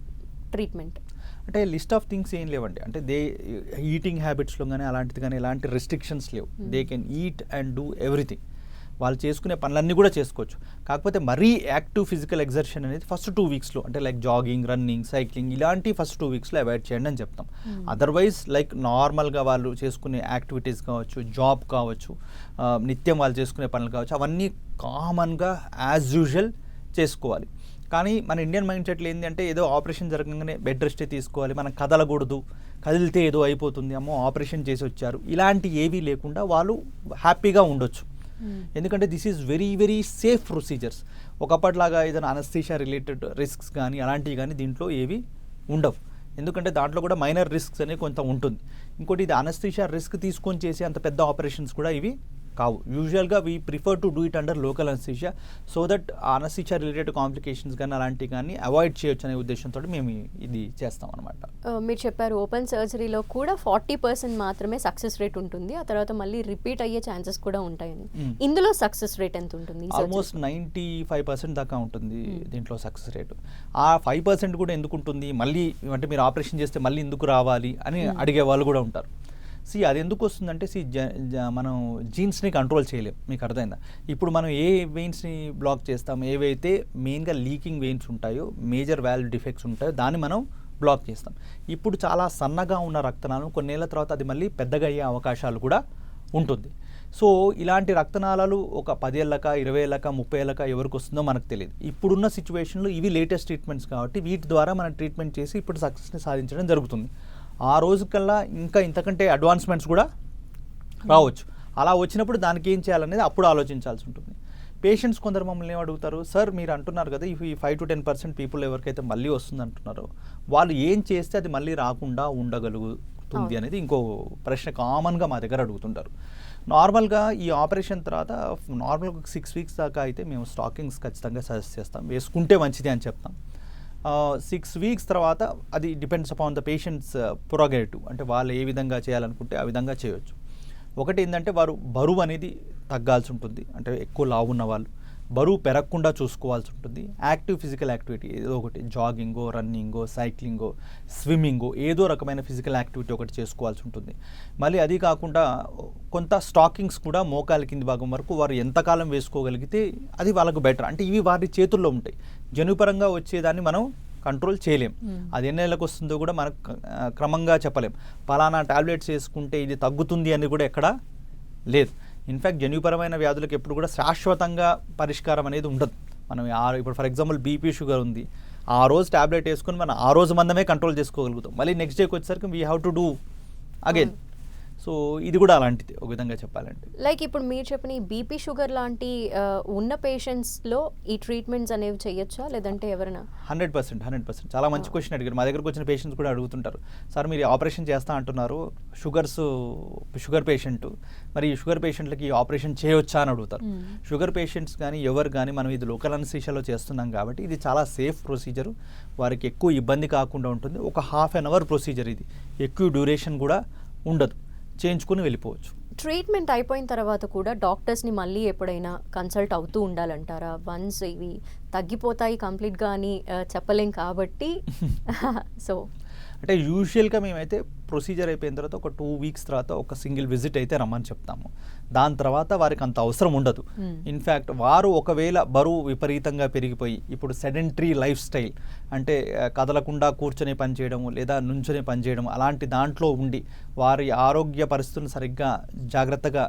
ట్రీట్మెంట్? అంటే లిస్ట్ ఆఫ్ థింగ్స్ ఏం లేవండి. అంటే ఈటింగ్ హ్యాబిట్స్లో కానీ అలాంటిది కానీ ఎలాంటి రెస్ట్రిక్షన్స్ లేవు. They can eat and do everything. వాళ్ళు చేసుకునే పనులన్నీ కూడా చేసుకోవచ్చు. కాకపోతే మరీ యాక్టివ్ ఫిజికల్ ఎగ్జర్షన్ అనేది ఫస్ట్ 2 వీక్స్లో, అంటే లైక్ జాగింగ్, రన్నింగ్, సైక్లింగ్ ఇలాంటి ఫస్ట్ 2 వీక్స్లో అవాయిడ్ చేయండి అని చెప్తాం. అదర్వైజ్ లైక్ నార్మల్గా వాళ్ళు చేసుకునే యాక్టివిటీస్ కావచ్చు, జాబ్ కావచ్చు, నిత్యం వాళ్ళు చేసుకునే పనులు కావచ్చు, అవన్నీ కామన్గా యాజ్ యూజువల్ చేసుకోవాలి. కానీ మన ఇండియన్ మైండ్ సెట్లు ఏంటి అంటే ఏదో ఆపరేషన్ జరగగానే బెడ్ రెస్టే తీసుకోవాలి, మనం కదలకూడదు, కదిలితే ఏదో అయిపోతుంది, అమ్మో ఆపరేషన్ చేసి వచ్చారు, ఇలాంటి ఏవీ లేకుండా వాళ్ళు హ్యాపీగా ఉండొచ్చు. ఎందుకంటే this is very very safe procedures. ఒకప్పటిలాగా ఏదైనా అనస్థీషియా రిలేటెడ్ రిస్క్స్ కానీ అలాంటివి కానీ దీంట్లో ఏవి ఉండవు. ఎందుకంటే దాంట్లో కూడా మైనర్ రిస్క్స్ అనేవి కొంత ఉంటుంది. ఇంకోటి ఇది అనస్థీషియా రిస్క్ తీసుకొని చేసే అంత పెద్ద ఆపరేషన్స్ కూడా ఇవి కావు. యూజువల్గా we prefer to do it under local anaesthesia so that anaesthesia related complications కానీ అలాంటివి కానీ అవాయిడ్ చేయొచ్చు అనే ఉద్దేశంతో మేము ఇది చేస్తాం అనమాట. మీరు చెప్పారు ఓపెన్ సర్జరీలో కూడా 40% మాత్రమే సక్సెస్ రేట్ ఉంటుంది, ఆ తర్వాత మళ్ళీ రిపీట్ అయ్యే ఛాన్సెస్ కూడా ఉంటాయని. ఇందులో సక్సెస్ రేట్ ఎంత ఉంటుంది? ఆల్మోస్ట్ 95% దాకా ఉంటుంది దీంట్లో సక్సెస్ రేటు. ఆ 5% కూడా ఎందుకు ఉంటుంది, మళ్ళీ అంటే మీరు ఆపరేషన్ చేస్తే మళ్ళీ ఎందుకు రావాలి అని అడిగే వాళ్ళు కూడా ఉంటారు. అది ఎందుకు వస్తుందంటే మనం జీన్స్ని కంట్రోల్ చేయలేం. మీకు అర్థమైందా? ఇప్పుడు మనం ఏ వెయిన్స్ని బ్లాక్ చేస్తాం, ఏవైతే మెయిన్గా లీకింగ్ వెయిన్స్ ఉంటాయో, మేజర్ వాల్వ్ డిఫెక్ట్స్ ఉంటాయో దాన్ని మనం బ్లాక్ చేస్తాం. ఇప్పుడు చాలా సన్నగా ఉన్న రక్తనాళం కొన్నేళ్ల తర్వాత అది మళ్ళీ పెద్దగా అయ్యే అవకాశాలు కూడా ఉంటుంది. సో ఇలాంటి రక్తనాళాలు ఒక 10 ఏళ్ళక 20 ఏళ్ళక 30 ఏళ్ళక ఎవరికి వస్తుందో మనకు తెలియదు. ఇప్పుడున్న సిచ్యువేషన్లో ఇవి లేటెస్ట్ ట్రీట్మెంట్స్ కాబట్టి వీటి ద్వారా మనం ట్రీట్మెంట్ చేసి ఇప్పుడు సక్సెస్ని సాధించడం జరుగుతుంది. ఆ రోజుకల్లా ఇంకా ఇంతకంటే అడ్వాన్స్మెంట్స్ కూడా రావచ్చు. అలా వచ్చినప్పుడు దానికి ఏం చేయాలనేది అప్పుడు ఆలోచించాల్సి ఉంటుంది. పేషెంట్స్ కొందరు మమ్మల్ని ఏం అడుగుతారు, సార్ మీరు అంటున్నారు కదా ఈ 5 to 10% పీపుల్ ఎవరికైతే మళ్ళీ వస్తుంది అంటున్నారో వాళ్ళు ఏం చేస్తే అది మళ్ళీ రాకుండా ఉండగలుగుతుంది అనేది ఇంకో ప్రశ్న కామన్గా మా దగ్గర అడుగుతుంటారు. నార్మల్గా ఈ ఆపరేషన్ తర్వాత నార్మల్గా 6 weeks దాకా అయితే మేము స్టాకింగ్స్ ఖచ్చితంగా సజెస్ట్ చేస్తాం, వేసుకుంటే మంచిది అని చెప్తాం. 6 weeks తర్వాత అది డిపెండ్స్ అపాన్ ద పేషెంట్స్ ప్రోగ్రేటివ్, అంటే వాళ్ళు ఏ విధంగా చేయాలనుకుంటే ఆ విధంగా చేయొచ్చు. ఒకటి ఏంటంటే వారు బరువు అనేది తగ్గాల్సి ఉంటుంది, అంటే ఎక్కువ లావు ఉన్న వాళ్ళు బరువు పెరగకుండా చూసుకోవాల్సి ఉంటుంది. యాక్టివ్ ఫిజికల్ యాక్టివిటీ ఏదో ఒకటి, జాగింగో, రన్నింగో, సైక్లింగో, స్విమ్మింగో, ఏదో రకమైన ఫిజికల్ యాక్టివిటీ ఒకటి చేసుకోవాల్సి ఉంటుంది. మళ్ళీ అది కాకుండా కొంత స్టాకింగ్స్ కూడా మోకాలి కింది భాగం వరకు వారు ఎంతకాలం వేసుకోగలిగితే అది వాళ్ళకు బెటర్. అంటే ఇవి వారి చేతుల్లో ఉంటాయి. జన్యుపరంగా వచ్చేదాన్ని మనం కంట్రోల్ చేయలేం. అది ఎన్ని నెలలకు వస్తుందో కూడా మనకు క్రమంగా చెప్పలేం. పలానా టాబ్లెట్స్ వేసుకుంటే ఇది తగ్గుతుంది అని కూడా ఎక్కడా లేదు. ఇన్ఫ్యాక్ట్ జన్యుపరమైన వ్యాధులకు ఎప్పుడు కూడా శాశ్వతంగా పరిష్కారం అనేది ఉండదు. మనం ఇప్పుడు ఫర్ ఎగ్జాంపుల్ బీపీ, షుగర్ ఉంది, ఆ రోజు టాబ్లెట్ వేసుకొని మనం ఆ రోజు మందమే కంట్రోల్ చేసుకోగలుగుతాం. మళ్ళీ నెక్స్ట్ డేకి వచ్చేసరికి we have to do again. So ఇది కూడా అలాంటిది ఒక విధంగా చెప్పాలంటే. లైక్ ఇప్పుడు మీరు చెప్పిన ఈ బీపీ, షుగర్ లాంటి ఉన్న పేషెంట్స్లో ఈ ట్రీట్మెంట్స్ అనేవి చేయొచ్చా, లేదంటే ఎవరైనా? 100%. చాలా మంచి క్వశ్చన్ అడిగారు. మా దగ్గరకు వచ్చిన పేషెంట్స్ కూడా అడుగుతుంటారు, సార్ మీరు ఆపరేషన్ చేస్తా అంటున్నారు, షుగర్ పేషెంట్, మరి ఈ షుగర్ పేషెంట్లకి ఈ ఆపరేషన్ చేయొచ్చా అని అడుగుతారు. షుగర్ పేషెంట్స్ కానీ ఎవరు కానీ మనం ఇది లోకల్ అనస్థీషియాలో చేస్తున్నాం కాబట్టి ఇది చాలా సేఫ్ ప్రొసీజర్, వారికి ఎక్కువ ఇబ్బంది కాకుండా ఉంటుంది. ఒక 1/2 hour ప్రొసీజర్, ఇది ఎక్కువ డ్యూరేషన్ కూడా ఉండదు, చేయించుకుని వెళ్ళిపోవచ్చు. ట్రీట్మెంట్ అయిపోయిన తర్వాత కూడా డాక్టర్స్ని మళ్ళీ ఎప్పుడైనా కన్సల్ట్ అవుతూ ఉండాలంటారా? వన్స్ ఇవి తగ్గిపోతాయి కంప్లీట్గా అని చెప్పలేం కాబట్టి సో అంటే యూజువల్గా మేమైతే ప్రొసీజర్ అయిపోయిన తర్వాత ఒక 2 weeks తర్వాత ఒక సింగిల్ విజిట్ అయితే రమ్మని చెప్తాము. దాని తర్వాత వారికి అంత అవసరం ఉండదు. ఇన్ఫ్యాక్ట్ వారు ఒకవేళ బరువు విపరీతంగా పెరిగిపోయి ఇప్పుడు సెడెంటరీ లైఫ్ స్టైల్, అంటే కదలకుండా కూర్చొని పనిచేయడము లేదా నుంచొని పనిచేయడం అలాంటి దాంట్లో ఉండి వారి ఆరోగ్య పరిస్థితులను సరిగ్గా జాగ్రత్తగా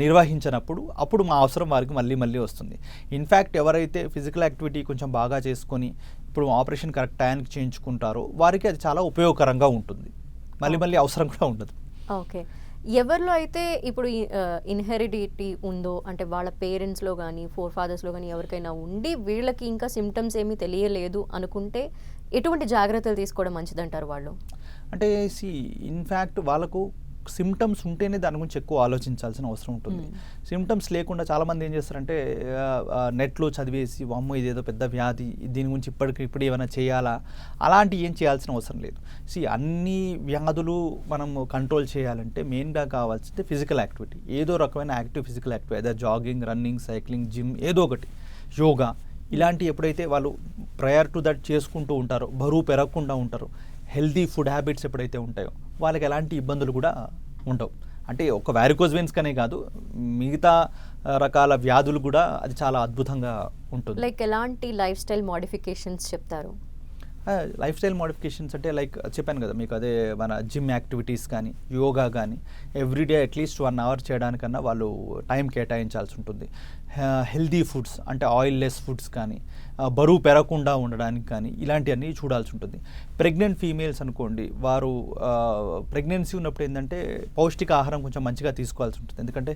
నిర్వహించినప్పుడు అప్పుడు మా అవసరం వారికి మళ్ళీ వస్తుంది. ఇన్ఫ్యాక్ట్ ఎవరైతే ఫిజికల్ యాక్టివిటీ కొంచెం బాగా చేసుకొని ఇప్పుడు ఆపరేషన్ కరెక్ట్ టైంకి చేయించుకుంటారో వారికి అది చాలా ఉపయోగకరంగా ఉంటుంది, మళ్ళీ అవసరం కూడా ఉండదు. ఓకే. ఎవరిలో అయితే ఇప్పుడు ఇన్హెరిడిటీ ఉందో, అంటే వాళ్ళ పేరెంట్స్లో కానీ ఫాదర్స్లో కానీ ఎవరికైనా ఉండి వీళ్ళకి ఇంకా సిమ్టమ్స్ ఏమీ తెలియలేదు అనుకుంటే ఎటువంటి జాగ్రత్తలు తీసుకోవడం మంచిదంటారు వాళ్ళు? అంటే ఇన్ఫ్యాక్ట్ వాళ్ళకు సిమ్టమ్స్ ఉంటేనే దాని గురించి ఎక్కువ ఆలోచించాల్సిన అవసరం ఉంటుంది. సిమ్టమ్స్ లేకుండా చాలామంది ఏం చేస్తారంటే నెట్లో చదివేసి వామ్మో ఇదేదో పెద్ద వ్యాధి, దీని గురించి ఇప్పుడు ఏమైనా చేయాలా, అలాంటివి ఏం చేయాల్సిన అవసరం లేదు. అన్ని వ్యాధులు మనం కంట్రోల్ చేయాలంటే మెయిన్గా కావాల్సింది ఫిజికల్ యాక్టివిటీ, ఏదో రకమైన యాక్టివ్ ఫిజికల్ యాక్టివిటీ, అదే జాగింగ్, రన్నింగ్, సైక్లింగ్, జిమ్, ఏదో ఒకటి, యోగా, ఇలాంటి ఎప్పుడైతే వాళ్ళు ప్రయర్ టు దట్ చేసుకుంటూ ఉంటారో, బరువు పెరగకుండా ఉంటారో, హెల్దీ ఫుడ్ హ్యాబిట్స్ ఎప్పుడైతే ఉంటాయో వాళ్ళకి ఎలాంటి ఇబ్బందులు కూడా ఉండవు. అంటే ఒక వారికోజ్ వెయిన్స్ కనే కాదు, మిగతా రకాల వ్యాధులు కూడా అది చాలా అద్భుతంగా ఉంటుంది. లైక్ ఎలాంటి లైఫ్ స్టైల్ మోడిఫికేషన్స్ చెప్తారు? లైఫ్ స్టైల్ మోడిఫికేషన్స్ అంటే లైక్ చెప్పాను కదా మీకు, అదే మన జిమ్ యాక్టివిటీస్ కానీ, యోగా కానీ, ఎవ్రీడే అట్లీస్ట్ 1 hour చేయడానికన్నా వాళ్ళు టైం కేటాయించాల్సి ఉంటుంది. హెల్దీ ఫుడ్స్ అంటే ఆయిల్ లెస్ ఫుడ్స్ కానీ, బరువు పెరగకుండా ఉండడానికి కానీ ఇలాంటివన్నీ చూడాల్సి ఉంటుంది. ప్రెగ్నెంట్ ఫీమేల్స్ అనుకోండి, వారు ప్రెగ్నెన్సీ ఉన్నప్పుడు ఏంటంటే పౌష్టికాహారం కొంచెం మంచిగా తీసుకోవాల్సి ఉంటుంది. ఎందుకంటే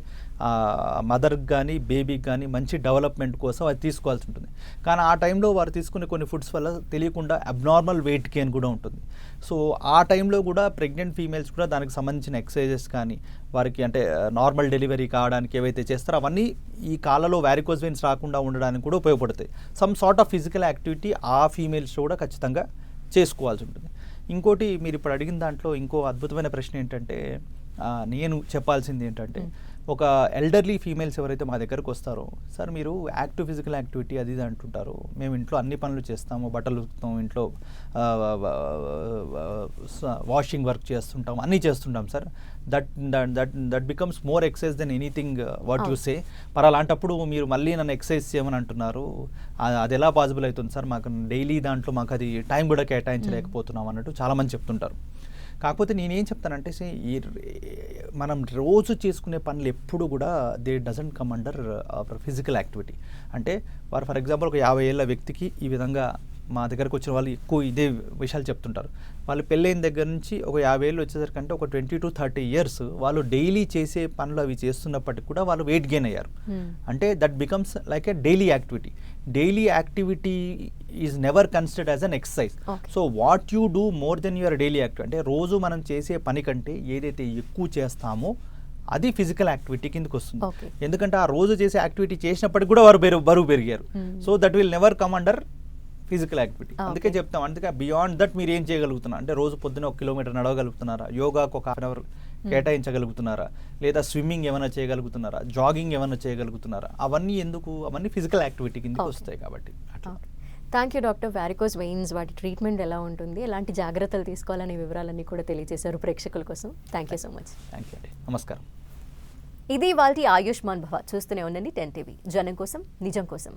మదర్కి కానీ బేబీకి కానీ మంచి డెవలప్మెంట్ కోసం అది తీసుకోవాల్సి ఉంటుంది. కానీ ఆ టైంలో వారు తీసుకునే కొన్ని ఫుడ్స్ వల్ల తెలియకుండా అబ్నార్మల్ వెయిట్ గెయిన్ కూడా ఉంటుంది. సో ఆ టైంలో కూడా ప్రెగ్నెంట్ ఫీమేల్స్ కూడా దానికి సంబంధించిన ఎక్సర్సైజెస్ కానీ, వారికి అంటే నార్మల్ డెలివరీ కావడానికి ఏవైతే చేస్తారో అవన్నీ ఈ కాళ్ళలో వారికోజ్ వెయిన్స్ రాకుండా ఉండడానికి కూడా ఉపయోగపడతాయి. Some sort of physical activity ఆ ఫీమేల్స్ కూడా ఖచ్చితంగా చేసుకోవాల్సి ఉంటుంది. ఇంకోటి మీరు ఇప్పుడు అడిగిన దాంట్లో ఇంకో అద్భుతమైన ప్రశ్న ఏంటంటే, నేను చెప్పాల్సింది ఏంటంటే, ఒక ఎల్డర్లీ ఫీమేల్స్ ఎవరైతే మా దగ్గరకు వస్తారో, సార్ మీరు యాక్టివ్ ఫిజికల్ యాక్టివిటీ అది ఇది అంటుంటారు, మేము ఇంట్లో అన్ని పనులు చేస్తాము, బట్టలు ఉతుకుతాం, ఇంట్లో వాషింగ్ వర్క్ చేస్తుంటాం, అన్నీ చేస్తుంటాం sir, that becomes more exercise than anything what you say. మరి అలాంటప్పుడు మీరు మళ్ళీ నన్ను ఎక్సైజ్ చేయమని అంటున్నారు, అది ఎలా పాసిబుల్ అవుతుంది సార్, మాకు డైలీ దాంట్లో మాకు అది టైం కూడా కేటాయించలేకపోతున్నాం అన్నట్టు చాలామంది చెప్తుంటారు. కాకపోతే నేనేం చెప్తానంటే, మనం రోజు చేసుకునే పనులు ఎప్పుడు కూడా they doesn't come under physical activity. అంటే వారు ఫర్ ఎగ్జాంపుల్ ఒక 50 ఏళ్ళ వ్యక్తికి ఈ విధంగా మా దగ్గరకు వచ్చిన వాళ్ళు ఎక్కువ ఇదే విషయాలు చెప్తుంటారు. వాళ్ళు పెళ్ళైన దగ్గర నుంచి ఒక 50 ఏళ్ళు వచ్చేసరికంటే ఒక 20 to 30 years వాళ్ళు డైలీ చేసే పనులు అవి చేస్తున్నప్పటికి కూడా వాళ్ళు వెయిట్ గెయిన్ అయ్యారు. అంటే that becomes like a daily activity. Daily activity is never considered as an exercise. So what you do more than your daily activity, అంటే రోజు మనం చేసే పని కంటే ఏదైతే ఎక్కువ చేస్తామో అది ఫిజికల్ యాక్టివిటీ కిందకి వస్తుంది. ఎందుకంటే ఆ రోజు చేసే యాక్టివిటీ చేసినప్పటికి కూడా వారు బరువు పెరిగారు. So that will never come under physical activity. అందుకే చెప్తాం, అందుకే బియాండ్ దట్ మీరు ఏం చేయగలుగుతున్నారు అంటే, రోజు పొద్దున 1 కిలోమీటర్ నడవగలుగుతున్నారా, యోగాకు ఒక 1/2 అవర్ కేటాయించగలుగుతున్నారా, లేదా స్విమ్మింగ్ ఏమైనా చేయగలుగుతున్నారా, జాగింగ్ ఏమైనా చేయగలుగుతున్నారా, అవన్నీ ఎందుకు, అవన్నీ ఫిజికల్ యాక్టివిటీ కిందకి వస్తాయి కాబట్టి. అట్లా. Thank you doctor. Varicose veins వాటి ట్రీట్మెంట్ ఎలా ఉంటుంది, ఎలాంటి జాగ్రత్తలు తీసుకోవాలనే వివరాలన్నీ కూడా తెలియజేశారు ప్రేక్షకుల కోసం. Thank you so much. Thank you అండి, నమస్కారం. ఇది వాళ్ళ ఆయుష్మాన్ భవ. చూస్తూనే ఉండండి 10 TV, జనం కోసం నిజం కోసం.